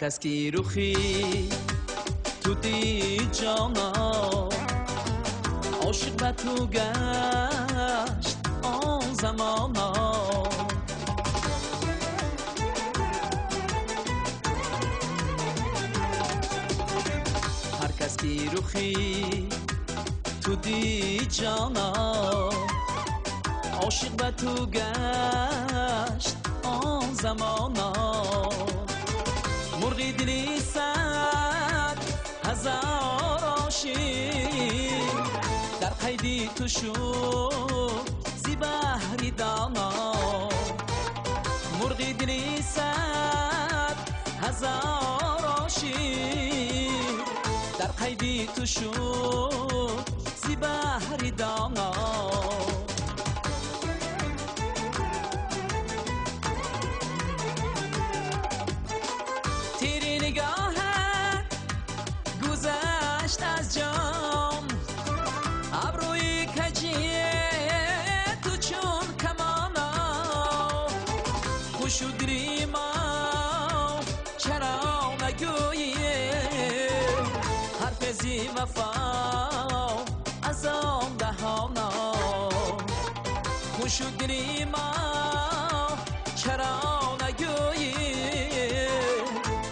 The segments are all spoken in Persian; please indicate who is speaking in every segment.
Speaker 1: کس که روخی تو دی جانا عاشق به تو گشت آن زمانا هر کس که روخی تو دی جانا عاشق به تو گشت آن زمانا مرغی دلی صد هزار عاشق در قیدی تو شد زی بحری دانا مرغی دلی صد هزار عاشق در قیدی تو شد زی بحری دانا گذشت از جام ابروی کجیه تو چون کمانا خوشو دری ما چرا نگویه حرف زی وفا از آن دهانا خوشو دری ما چرا نگویه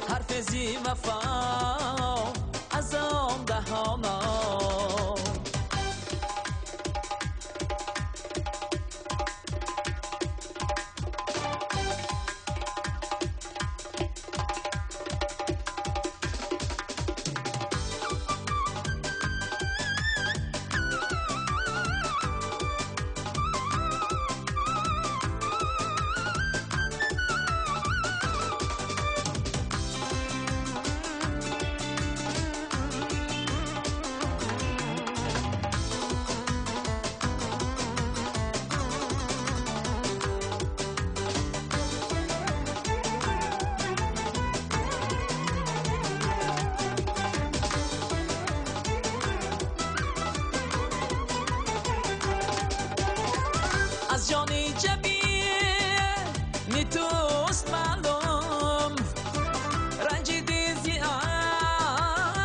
Speaker 1: حرف زی وفا از آن دهانا از جانی جبیه می توست معلوم رنجیدی زی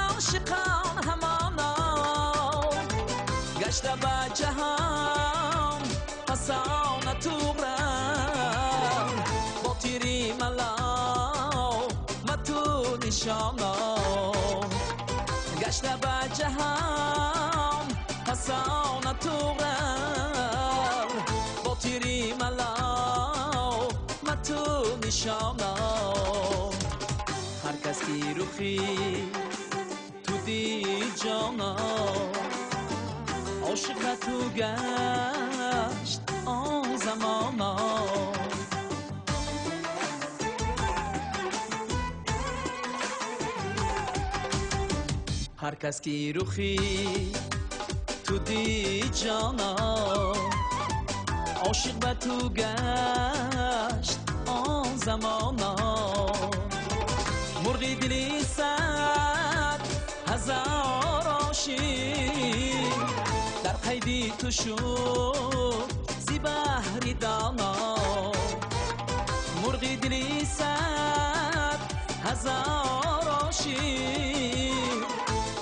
Speaker 1: عاشقان همانا گشته به جهان حسان توغرم با تیری ملاو متو نشانا گشته به جهان حسان توغرم تیری ملاو متو نشانا هر کس که روخی تو دی جانا عاشق تو گشت آن زمانا هر کس که روخی تو دی جانا عاشق به تو گشت آن زمانا مرغی دلی صد هزار عاشق در قیدی تو شد زی بحری دانا مرغی دلی صد هزار عاشق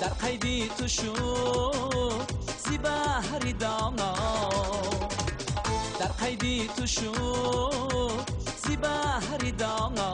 Speaker 1: در قیدی تو شد زی بحری دانا در قیدی تو شد زی بحری دانا